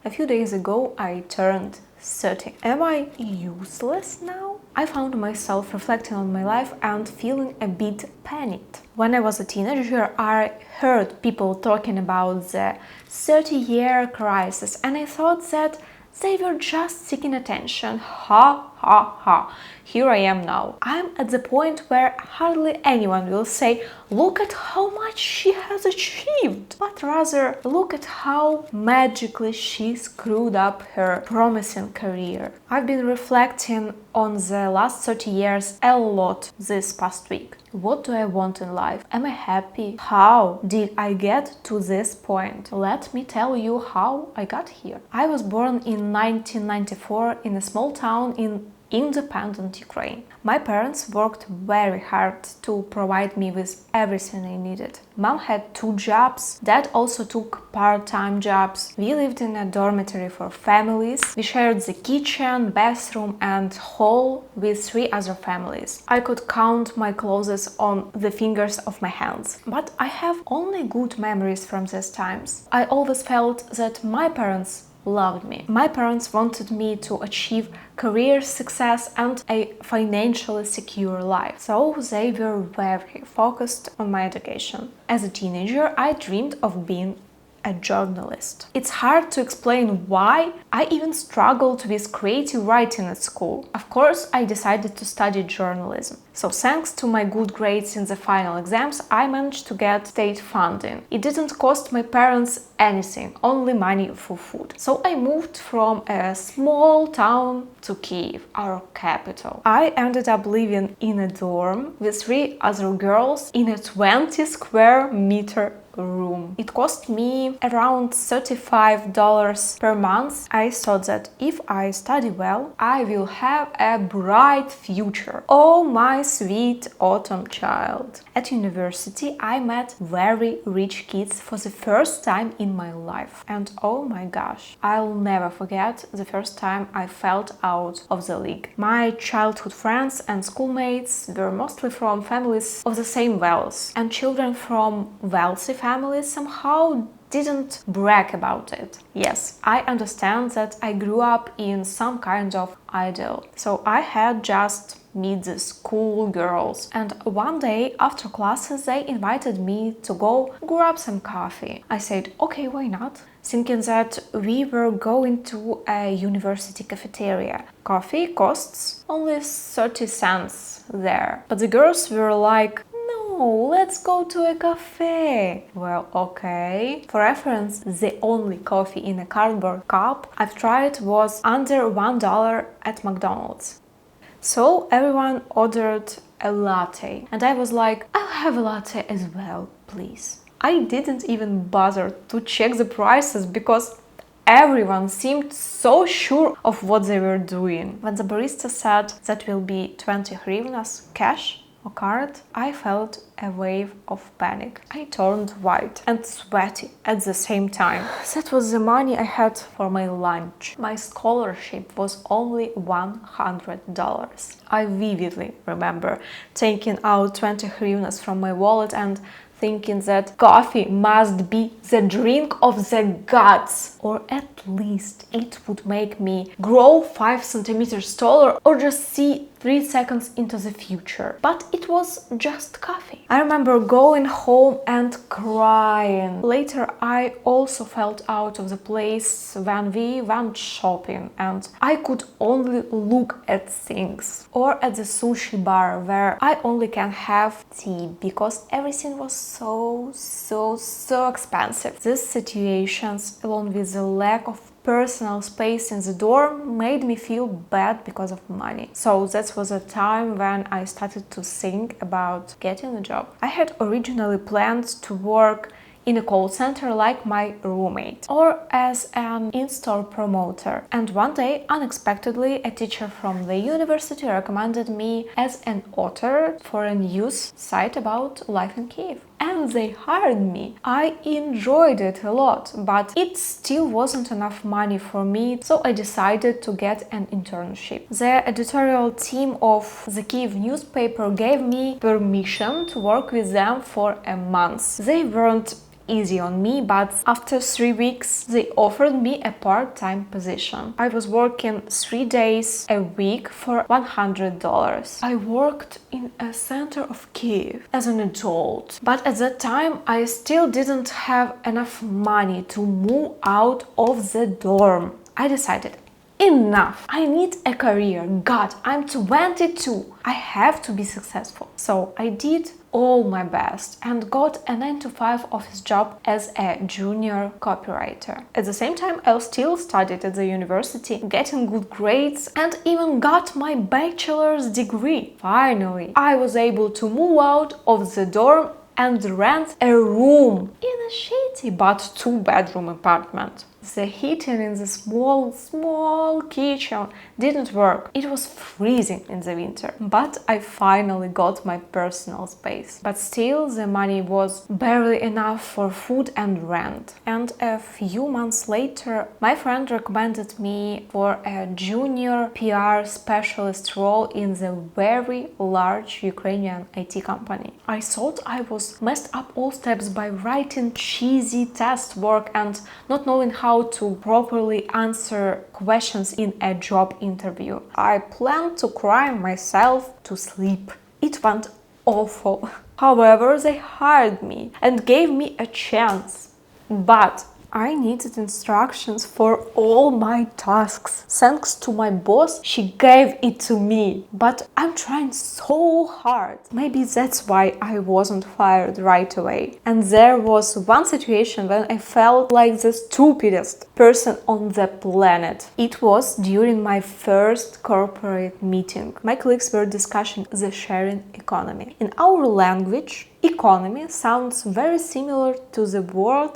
A few days ago I turned 30. Am I useless now? I found myself reflecting on my life and feeling a bit panicked. When I was a teenager, I heard people talking about the 30-year crisis, and I thought that they were just seeking attention. Ha ha ha. Here I am now. I'm at the point where hardly anyone will say, look at how much she has achieved, but rather, look at how magically she screwed up her promising career. I've been reflecting on the last 30 years a lot this past week. What do I want in life? Am I happy? How did I get to this point? Let me tell you how I got here. I was born in 1994 in a small town in independent Ukraine. My parents worked very hard to provide me with everything I needed. Mom had 2 jobs, dad also took part-time jobs. We lived in a dormitory for families. We shared the kitchen, bathroom and hall with 3 other families. I could count my clothes on the fingers of my hands. But I have only good memories from these times. I always felt that my parents loved me. My parents wanted me to achieve career success and a financially secure life, so they were very focused on my education. As a teenager, I dreamed of being a journalist. It's hard to explain why I even struggled with creative writing at school. Of course, I decided to study journalism. So thanks to my good grades in the final exams, I managed to get state funding. It didn't cost my parents anything, only money for food. So I moved from a small town to Kiev, our capital. I ended up living in a dorm with 3 other girls in a 20 square meter room. It cost me around $35 per month. I thought that if I study well, I will have a bright future. Oh my sweet autumn child. At university, I met very rich kids for the first time in my life. And oh my gosh, I'll never forget the first time I felt out of the league. My childhood friends and schoolmates were mostly from families of the same wealth, and children from wealthy families somehow didn't brag about it. Yes, I understand that I grew up in some kind of ideal. So I had just meet the school girls, and one day after classes they invited me to go grab some coffee. I said, okay, why not? Thinking that we were going to a university cafeteria. Coffee costs only 30 cents there. But the girls were like, no, let's go to a cafe. Well, okay. For reference, the only coffee in a cardboard cup I've tried was under $1 at McDonald's. So everyone ordered a latte, and I was like, I'll have a latte as well, please. I didn't even bother to check the prices because everyone seemed so sure of what they were doing. When the barista said that will be 20 hryvnias cash or card, I felt a wave of panic. I turned white and sweaty at the same time. That was the money I had for my lunch. My scholarship was only $100. I vividly remember taking out 20 hryvnias from my wallet and thinking that coffee must be the drink of the gods, or at least it would make me grow 5 centimeters taller or just see 3 seconds into the future. But it was just coffee. I remember going home and crying. Later, I also felt out of the place when we went shopping and I could only look at things. Or at the sushi bar where I only can have tea because everything was so expensive. These situations, along with the lack of personal space in the dorm, made me feel bad because of money. So that was a time when I started to think about getting a job. I had originally planned to work in a call center like my roommate, or as an in-store promoter. And one day, unexpectedly, a teacher from the university recommended me as an author for a news site about life in Kiev. And they hired me. I enjoyed it a lot, but it still wasn't enough money for me, so I decided to get an internship. The editorial team of the Kiev newspaper gave me permission to work with them for a month. They weren't easy on me, but after 3 weeks, they offered me a part-time position. I was working 3 days a week for $100. I worked in a center of Kiev as an adult, but at that time, I still didn't have enough money to move out of the dorm. I decided, enough! I need a career. God, I'm 22. I have to be successful. So I did all my best and got a 9-to-5 office job as a junior copywriter. At the same time, I still studied at the university, getting good grades, and even got my bachelor's degree. Finally, I was able to move out of the dorm and rent a room in a shitty but 2-bedroom apartment. The heating in the small kitchen didn't work. It was freezing in the winter. But I finally got my personal space. But still, the money was barely enough for food and rent. And a few months later, my friend recommended me for a junior PR specialist role in the very large Ukrainian IT company. I thought I was messed up all steps by writing cheesy test work and not knowing how to properly answer questions in a job interview. I planned to cry myself to sleep. It went awful. However, they hired me and gave me a chance. But I needed instructions for all my tasks. Thanks to my boss, she gave it to me. But I'm trying so hard. Maybe that's why I wasn't fired right away. And there was one situation when I felt like the stupidest person on the planet. It was during my first corporate meeting. My colleagues were discussing the sharing economy. In our language, economy sounds very similar to the word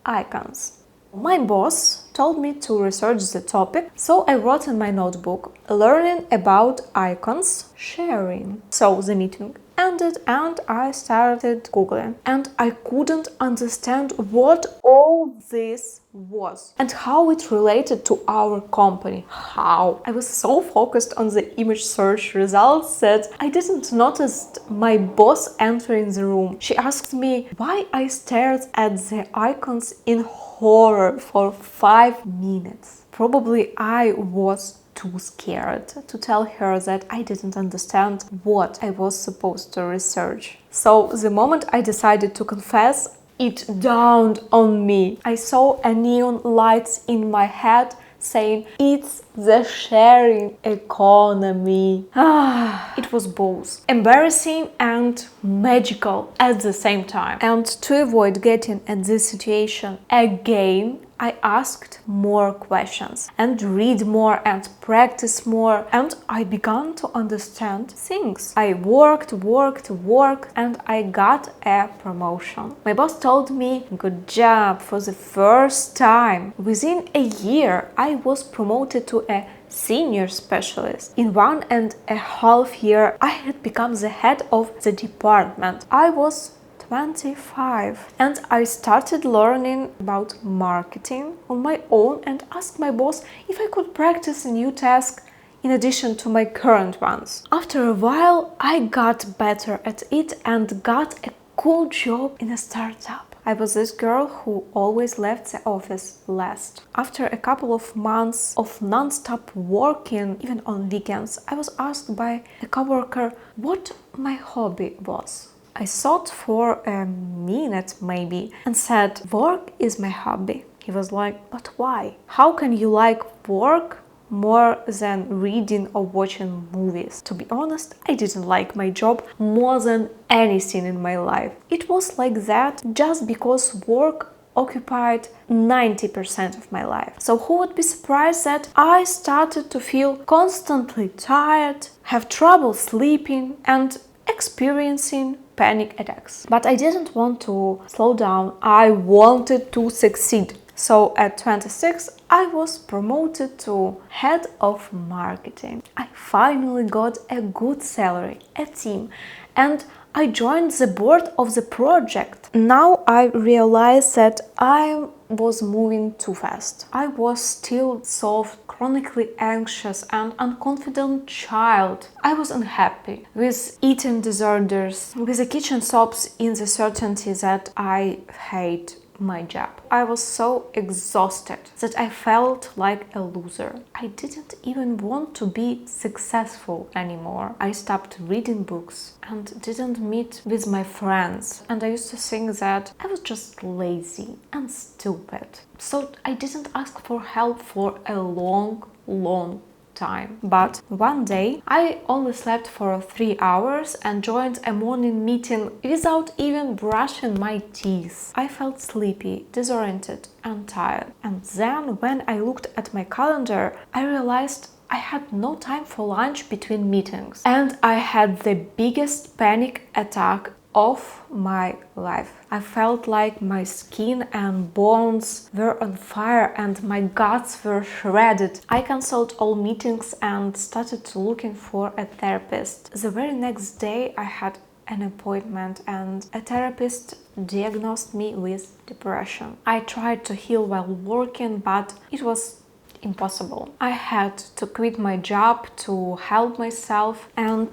icons. My boss told me to research the topic, so I wrote in my notebook, learning about icons, sharing. So the meeting ended and I started Googling. And I couldn't understand what all this was and how it related to our company. How? I was so focused on the image search results that I didn't notice my boss entering the room. She asked me why I stared at the icons in horror for 5 minutes. Probably I was too scared to tell her that I didn't understand what I was supposed to research. So the moment I decided to confess, it dawned on me. I saw a neon lights in my head saying, it's the sharing economy. It was both embarrassing and magical at the same time. And to avoid getting at this situation again, I asked more questions and read more and practice more, and I began to understand things. I worked, and I got a promotion. My boss told me, good job for the first time. Within a year, I was promoted to a senior specialist. In 1.5 years, I had become the head of the department. I was 25 and I started learning about marketing on my own and asked my boss if I could practice a new task in addition to my current ones. After a while, I got better at it and got a cool job in a startup. I was this girl who always left the office last. After a couple of months of non-stop working, even on weekends, I was asked by a coworker what my hobby was. I thought for a minute maybe and said, work is my hobby. He was like, but why? How can you like work more than reading or watching movies? To be honest, I didn't like my job more than anything in my life. It was like that just because work occupied 90% of my life. So who would be surprised that I started to feel constantly tired, have trouble sleeping and experiencing panic attacks. But I didn't want to slow down. I wanted to succeed. So at 26, I was promoted to head of marketing. I finally got a good salary, a team, and I joined the board of the project. Now I realize that I'm was moving too fast. I was still soft, chronically anxious and unconfident child. I was unhappy with eating disorders, with the kitchen sobs in the certainty that I hate my job. I was so exhausted that I felt like a loser. I didn't even want to be successful anymore. I stopped reading books and didn't meet with my friends. And I used to think that I was just lazy and stupid. So I didn't ask for help for a long time. But one day I only slept for 3 hours and joined a morning meeting without even brushing my teeth. I felt sleepy, disoriented and tired. And then when I looked at my calendar, I realized I had no time for lunch between meetings. And I had the biggest panic attack of my life. I felt like my skin and bones were on fire and my guts were shredded. I cancelled all meetings and started looking for a therapist. The very next day I had an appointment and a therapist diagnosed me with depression. I tried to heal while working, but it was impossible. I had to quit my job to help myself, and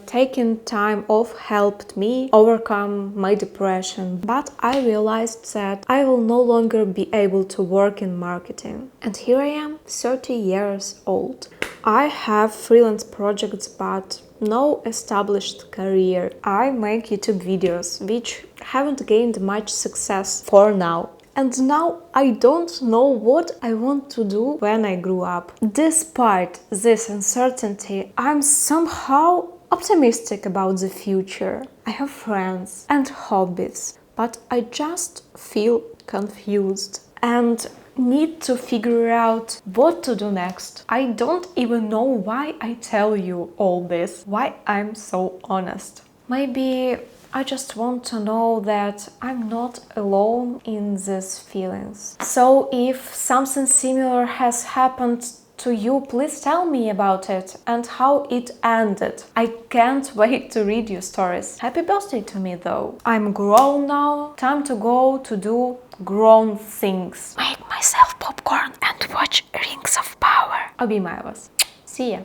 taking time off helped me overcome my depression. But I realized that I will no longer be able to work in marketing. And here I am, 30 years old. I have freelance projects but no established career. I make YouTube videos which haven't gained much success for now. And now I don't know what I want to do when I grew up. Despite this uncertainty, I'm somehow optimistic about the future. I have friends and hobbies, but I just feel confused and need to figure out what to do next. I don't even know why I tell you all this, why I'm so honest. Maybe I just want to know that I'm not alone in these feelings. So if something similar has happened to you, please tell me about it and how it ended. I can't wait to read your stories. Happy birthday to me though. I'm grown now, time to go to do grown things. Make myself popcorn and watch Rings of Power. Обіймаю вас. See ya.